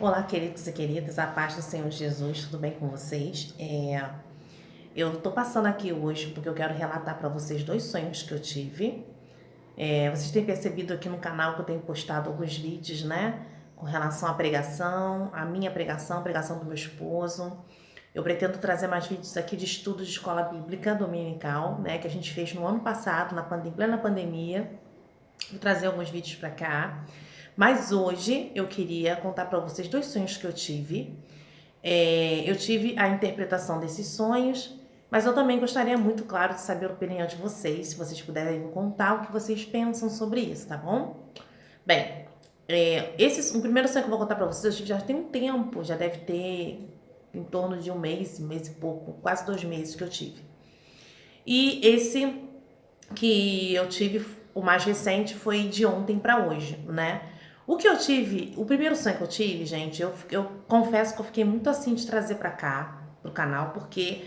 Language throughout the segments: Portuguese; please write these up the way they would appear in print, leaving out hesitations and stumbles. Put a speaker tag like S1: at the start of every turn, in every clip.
S1: Olá, queridos e queridas, a paz do Senhor Jesus, tudo bem com vocês? Eu tô passando aqui hoje porque eu quero relatar para vocês dois sonhos que eu tive. Vocês têm percebido aqui no canal que eu tenho postado alguns vídeos, né? Com relação à pregação, a minha pregação, a pregação do meu esposo. Eu pretendo trazer mais vídeos aqui de estudo de escola bíblica dominical, né? Que a gente fez no ano passado, em plena pandemia. Vou trazer alguns vídeos para cá. Mas hoje eu queria contar para vocês dois sonhos que eu tive. Eu tive a interpretação desses sonhos, mas eu também gostaria muito, claro, de saber a opinião de vocês, se vocês puderem me contar o que vocês pensam sobre isso, tá bom? Bem, o primeiro sonho que eu vou contar para vocês, eu tive já tem um tempo, já deve ter em torno de um mês e pouco, quase 2 meses que eu tive. E esse que eu tive, o mais recente, foi de ontem para hoje, né? O primeiro sonho que eu tive, gente, eu confesso que eu fiquei muito assim de trazer pra cá, pro canal, porque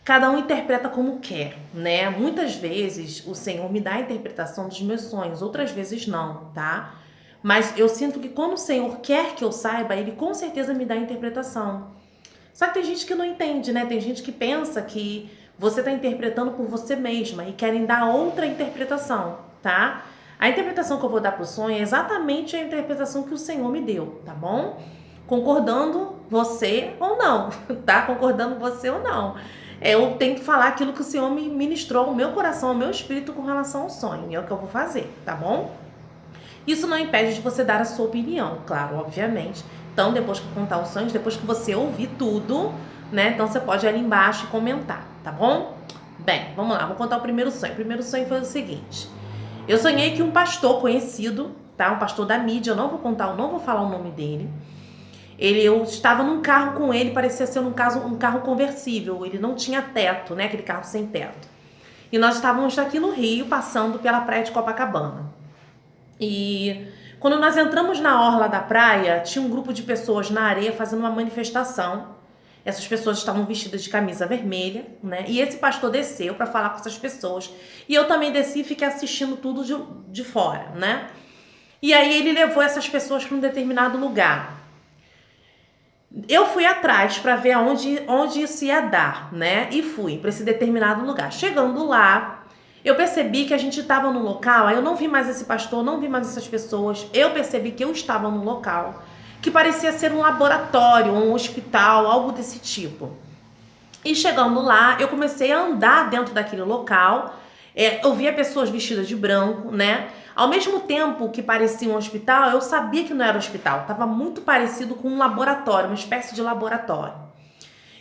S1: cada um interpreta como quer, né? Muitas vezes o Senhor me dá a interpretação dos meus sonhos, outras vezes não, tá? Mas eu sinto que quando o Senhor quer que eu saiba, Ele com certeza me dá a interpretação. Só que tem gente que não entende, né? Tem gente que pensa que você está interpretando por você mesma e querem dar outra interpretação, tá? A interpretação que eu vou dar pro sonho é exatamente a interpretação que o Senhor me deu, tá bom? Concordando você ou não, tá? Concordando você ou não. Eu tenho que falar aquilo que o Senhor me ministrou ao meu coração, ao meu espírito com relação ao sonho. E é o que eu vou fazer, tá bom? Isso não impede de você dar a sua opinião, claro, obviamente. Então, depois que eu contar os sonhos, depois que você ouvir tudo, né? Então, você pode ir ali embaixo e comentar, tá bom? Bem, vamos lá, vou contar o primeiro sonho. O primeiro sonho foi o seguinte. Eu sonhei que um pastor conhecido, tá? Um pastor da mídia, eu não vou falar o nome dele. Eu estava num carro com ele, parecia ser um carro conversível. Ele não tinha teto, né? Aquele carro sem teto. E nós estávamos aqui no Rio, passando pela praia de Copacabana. E quando nós entramos na orla da praia, tinha um grupo de pessoas na areia fazendo uma manifestação. Essas pessoas estavam vestidas de camisa vermelha, né? E esse pastor desceu para falar com essas pessoas. E eu também desci e fiquei assistindo tudo de fora, né? E aí ele levou essas pessoas para um determinado lugar. Eu fui atrás para ver onde isso ia dar, né? E fui para esse determinado lugar. Chegando lá, eu percebi que a gente estava no local, aí eu não vi mais esse pastor, não vi mais essas pessoas. Eu percebi que eu estava no local que parecia ser um laboratório, um hospital, algo desse tipo. E chegando lá, eu comecei a andar dentro daquele local. Eu via pessoas vestidas de branco, né? Ao mesmo tempo que parecia um hospital, eu sabia que não era hospital. Estava muito parecido com um laboratório, uma espécie de laboratório.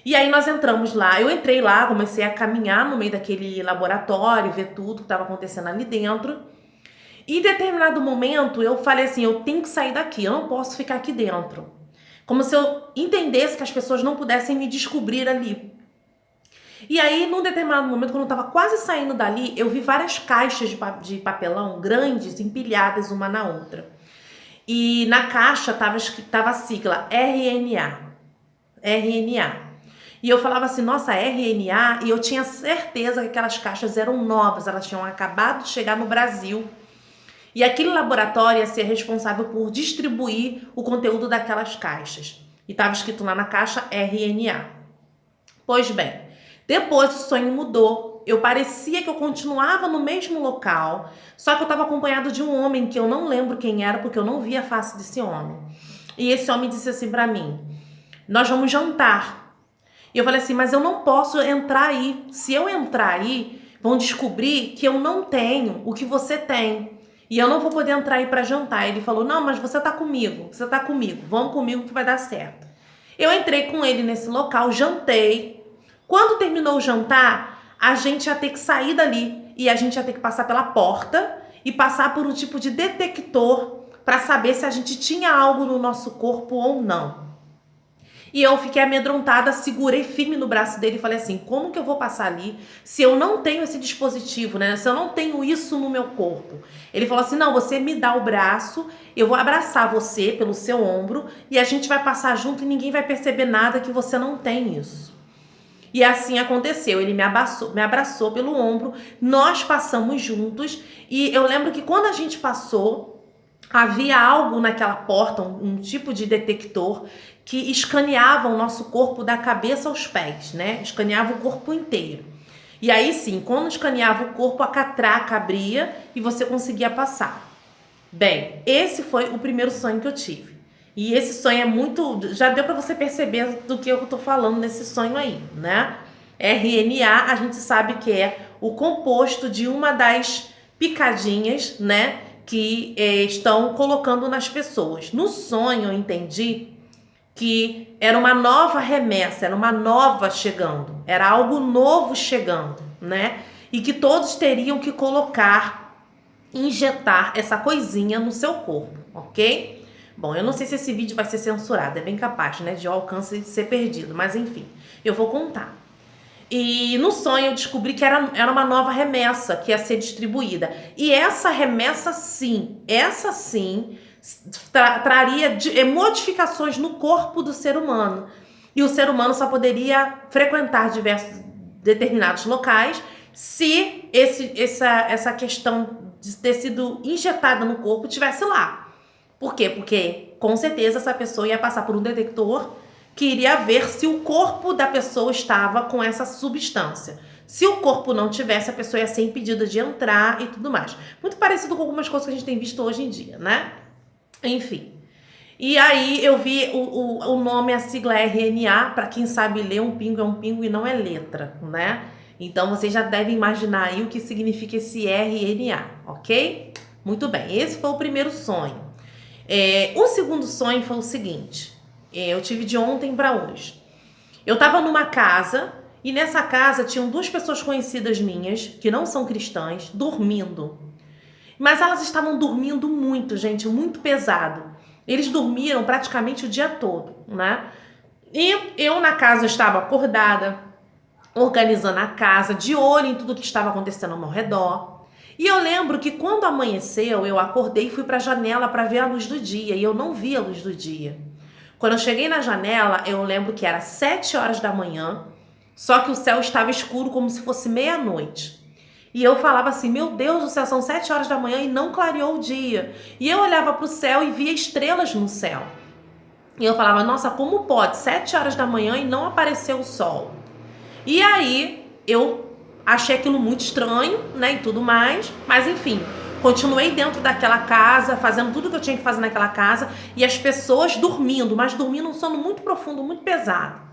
S1: E aí nós entramos lá. Eu entrei lá, comecei a caminhar no meio daquele laboratório, ver tudo que estava acontecendo ali dentro. E em determinado momento eu falei assim, eu tenho que sair daqui, eu não posso ficar aqui dentro. Como se eu entendesse que as pessoas não pudessem me descobrir ali. E aí, num determinado momento, quando eu tava quase saindo dali, eu vi várias caixas de papelão grandes, empilhadas uma na outra. E na caixa tava a sigla RNA. RNA. E eu falava assim, nossa, RNA, e eu tinha certeza que aquelas caixas eram novas, elas tinham acabado de chegar no Brasil. E aquele laboratório ia ser responsável por distribuir o conteúdo daquelas caixas. E estava escrito lá na caixa RNA. Pois bem, depois o sonho mudou. Eu parecia que eu continuava no mesmo local, só que eu estava acompanhado de um homem que eu não lembro quem era, porque eu não via a face desse homem. E esse homem disse assim para mim, nós vamos jantar. E eu falei assim, mas eu não posso entrar aí. Se eu entrar aí, vão descobrir que eu não tenho o que você tem. E eu não vou poder entrar aí para jantar. Ele falou, não, mas você tá comigo, vamos comigo que vai dar certo. Eu entrei com ele nesse local, jantei. Quando terminou o jantar, a gente ia ter que sair dali e a gente ia ter que passar pela porta e passar por um tipo de detector para saber se a gente tinha algo no nosso corpo ou não. E eu fiquei amedrontada, segurei firme no braço dele e falei assim, como que eu vou passar ali se eu não tenho esse dispositivo, né? Se eu não tenho isso no meu corpo. Ele falou assim, não, você me dá o braço, eu vou abraçar você pelo seu ombro e a gente vai passar junto e ninguém vai perceber nada que você não tem isso. E assim aconteceu, ele me abraçou pelo ombro, nós passamos juntos e eu lembro que quando a gente passou, havia algo naquela porta, um tipo de detector que escaneava o nosso corpo da cabeça aos pés, né? Escaneava o corpo inteiro. E aí sim, quando escaneava o corpo, a catraca abria e você conseguia passar. Bem, esse foi o primeiro sonho que eu tive. E esse sonho é muito... Já deu para você perceber do que eu tô falando nesse sonho aí, né? RNA, a gente sabe que é o composto de uma das picadinhas, né? Que estão colocando nas pessoas. No sonho eu entendi que era uma nova remessa, era uma nova chegando, era algo novo chegando, né? E que todos teriam que colocar, injetar essa coisinha no seu corpo, ok? Bom, eu não sei se esse vídeo vai ser censurado, é bem capaz, né, de o alcance ser perdido, mas enfim, eu vou contar. E no sonho eu descobri que era uma nova remessa que ia ser distribuída. E essa remessa sim, traria modificações no corpo do ser humano. E o ser humano só poderia frequentar determinados locais se essa questão de ter sido injetada no corpo estivesse lá. Por quê? Porque com certeza essa pessoa ia passar por um detector que iria ver se o corpo da pessoa estava com essa substância. Se o corpo não tivesse, a pessoa ia ser impedida de entrar e tudo mais. Muito parecido com algumas coisas que a gente tem visto hoje em dia, né? Enfim. E aí eu vi o nome, a sigla RNA, para quem sabe ler, um pingo é um pingo e não é letra, né? Então você já deve imaginar aí o que significa esse RNA, ok? Muito bem, esse foi o primeiro sonho. O segundo sonho foi o seguinte, eu tive de ontem para hoje. Eu estava numa casa e nessa casa tinham duas pessoas conhecidas minhas, que não são cristãs, dormindo. Mas elas estavam dormindo muito, gente, muito pesado. Eles dormiram praticamente o dia todo, né? E eu na casa estava acordada, organizando a casa, de olho em tudo que estava acontecendo ao meu redor. E eu lembro que quando amanheceu, eu acordei e fui para a janela para ver a luz do dia, e eu não vi a luz do dia. Quando eu cheguei na janela, eu lembro que era 7 horas da manhã, só que o céu estava escuro como se fosse meia-noite. E eu falava assim, meu Deus do céu, são 7 horas da manhã e não clareou o dia. E eu olhava para o céu e via estrelas no céu. E eu falava, nossa, como pode? 7 horas da manhã e não apareceu o sol. E aí eu achei aquilo muito estranho, né, e tudo mais. Mas enfim, continuei dentro daquela casa, fazendo tudo que eu tinha que fazer naquela casa. E as pessoas dormindo, mas dormindo um sono muito profundo, muito pesado.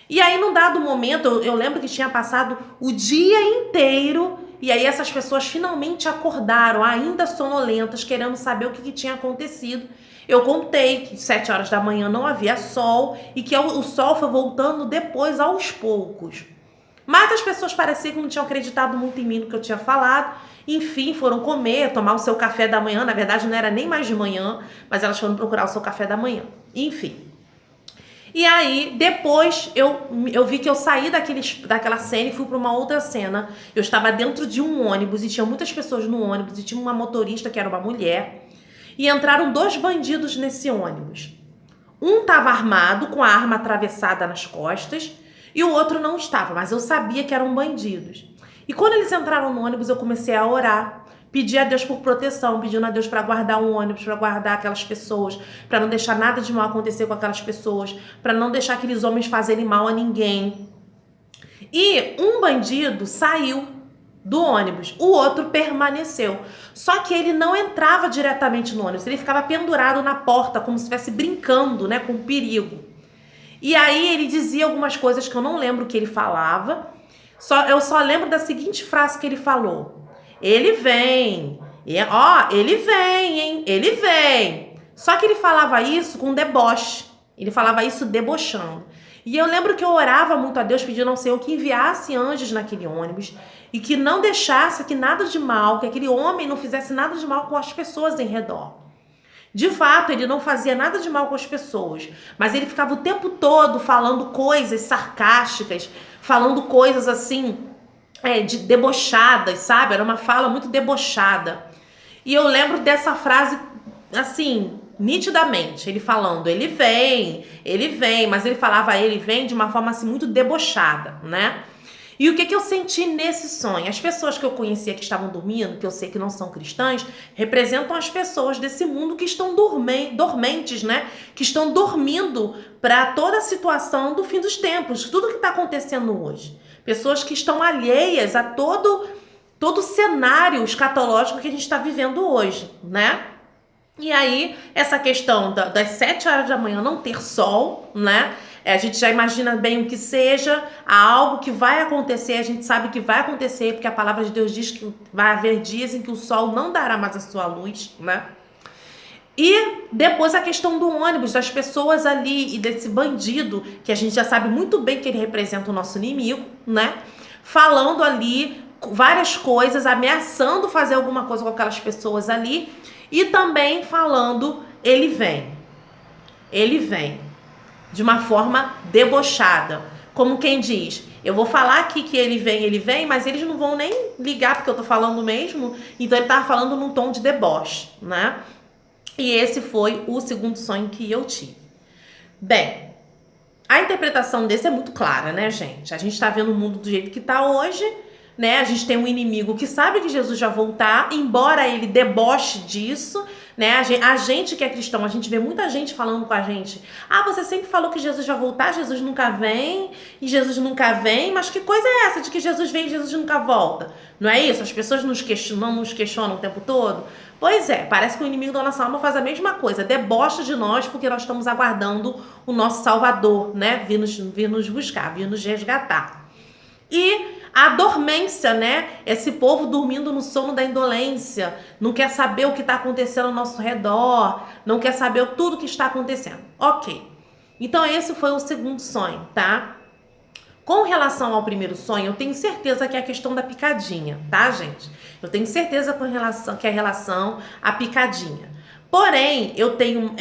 S1: E aí, num dado momento, eu lembro que tinha passado o dia inteiro e aí essas pessoas finalmente acordaram, ainda sonolentas, querendo saber o que tinha acontecido. Eu contei que 7 horas da manhã não havia sol e que o sol foi voltando depois aos poucos. Mas as pessoas pareciam que não tinham acreditado muito em mim no que eu tinha falado. Enfim, foram comer, tomar o seu café da manhã. Na verdade, não era nem mais de manhã, mas elas foram procurar o seu café da manhã. Enfim. E aí, depois, eu vi que eu saí daquela cena e fui para uma outra cena. Eu estava dentro de um ônibus e tinha muitas pessoas no ônibus e tinha uma motorista que era uma mulher. E entraram 2 bandidos nesse ônibus. Um estava armado, com a arma atravessada nas costas, e o outro não estava, mas eu sabia que eram bandidos. E quando eles entraram no ônibus, eu comecei a orar. Pedi a Deus por proteção, pedindo a Deus para guardar o ônibus, para guardar aquelas pessoas, para não deixar nada de mal acontecer com aquelas pessoas, para não deixar aqueles homens fazerem mal a ninguém. E um bandido saiu do ônibus, o outro permaneceu. Só que ele não entrava diretamente no ônibus, ele ficava pendurado na porta, como se estivesse brincando, né, com perigo. E aí ele dizia algumas coisas que eu não lembro o que ele falava, eu só lembro da seguinte frase que ele falou. Ele vem, ele vem, hein? Ele vem. Só que ele falava isso com deboche. Ele falava isso debochando. E eu lembro que eu orava muito a Deus, pedindo ao Senhor que enviasse anjos naquele ônibus e que não deixasse que nada de mal, que aquele homem não fizesse nada de mal com as pessoas em redor. De fato, ele não fazia nada de mal com as pessoas, mas ele ficava o tempo todo falando coisas sarcásticas, falando coisas assim, debochadas, sabe? Era uma fala muito debochada. E eu lembro dessa frase, assim, nitidamente, ele falando, ele vem, mas ele falava ele vem de uma forma assim muito debochada, né? E o que que eu senti nesse sonho? As pessoas que eu conhecia que estavam dormindo, que eu sei que não são cristãs, representam as pessoas desse mundo que estão dormentes, né? Que estão dormindo para toda a situação do fim dos tempos, tudo que está acontecendo hoje. Pessoas que estão alheias a todo o cenário escatológico que a gente está vivendo hoje, né? E aí, essa questão das 7 horas da manhã não ter sol, né? A gente já imagina bem o que seja, há algo que vai acontecer, a gente sabe que vai acontecer, porque a palavra de Deus diz que vai haver dias em que o sol não dará mais a sua luz, né? E depois a questão do ônibus, das pessoas ali e desse bandido, que a gente já sabe muito bem que ele representa o nosso inimigo, né? Falando ali várias coisas, ameaçando fazer alguma coisa com aquelas pessoas ali e também falando, ele vem, de uma forma debochada, como quem diz, eu vou falar aqui que ele vem, mas eles não vão nem ligar porque eu tô falando mesmo, então ele tava falando num tom de deboche, né? E esse foi o segundo sonho que eu tive. Bem, a interpretação desse é muito clara, né, gente? A gente tá vendo o mundo do jeito que tá hoje, né? A gente tem um inimigo que sabe que Jesus vai voltar, embora ele deboche disso, né? A gente que é cristão, a gente vê muita gente falando com a gente: ah, você sempre falou que Jesus vai voltar, Jesus nunca vem, e Jesus nunca vem, mas que coisa é essa de que Jesus vem e Jesus nunca volta? Não é isso? As pessoas nos questionam o tempo todo? Pois é, parece que o inimigo da nossa alma faz a mesma coisa, debocha de nós porque nós estamos aguardando o nosso Salvador, né? Vir nos buscar, vir nos resgatar. E a dormência, né? Esse povo dormindo no sono da indolência, não quer saber o que está acontecendo ao nosso redor, não quer saber tudo que está acontecendo. Ok. Então esse foi o segundo sonho, tá? Com relação ao primeiro sonho, eu tenho certeza que é a questão da picadinha, tá, gente? Eu tenho certeza que é a relação à picadinha. Porém, eu tenho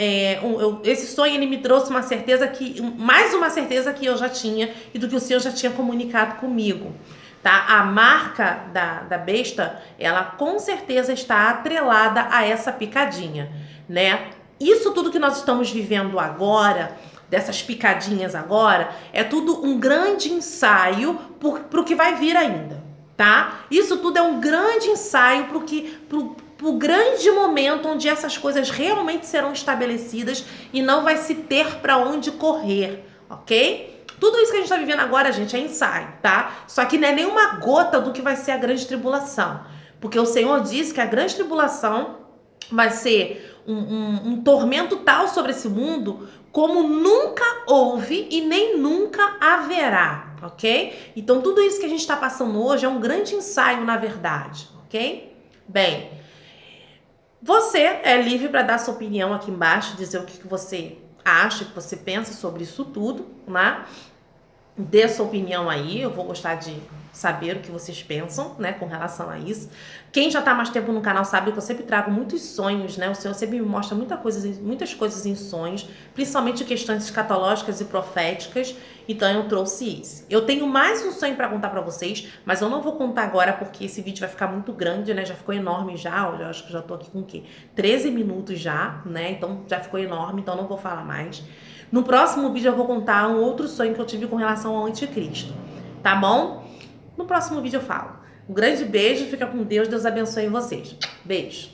S1: esse sonho ele me trouxe uma certeza mais uma certeza que eu já tinha e do que o Senhor já tinha comunicado comigo, tá? A marca da besta, ela com certeza está atrelada a essa picadinha, né? Isso tudo que nós estamos vivendo agora, dessas picadinhas agora, é tudo um grande ensaio pro que vai vir ainda, tá? Isso tudo é um grande ensaio pro grande momento onde essas coisas realmente serão estabelecidas e não vai se ter para onde correr, ok? Tudo isso que a gente tá vivendo agora, gente, é ensaio, tá? Só que não é nenhuma gota do que vai ser a grande tribulação, porque o Senhor disse que a grande tribulação vai ser um tormento tal sobre esse mundo como nunca houve e nem nunca haverá, ok? Então tudo isso que a gente está passando hoje é um grande ensaio, na verdade, ok? Bem, você é livre para dar sua opinião aqui embaixo, dizer o que você acha, o que você pensa sobre isso tudo, né? Dê sua opinião aí, eu vou gostar de saber o que vocês pensam, né, com relação a isso. Quem já tá mais tempo no canal sabe que eu sempre trago muitos sonhos, né, o Senhor sempre me mostra muitas coisas em sonhos, principalmente questões escatológicas e proféticas, então eu trouxe isso. Eu tenho mais um sonho para contar para vocês, mas eu não vou contar agora porque esse vídeo vai ficar muito grande, né, já ficou enorme já, olha, eu acho que já tô aqui com o quê? 13 minutos já, né, então já ficou enorme, então não vou falar mais. No próximo vídeo eu vou contar um outro sonho que eu tive com relação ao anticristo, tá bom? No próximo vídeo eu falo. Um grande beijo, fica com Deus, Deus abençoe vocês. Beijo!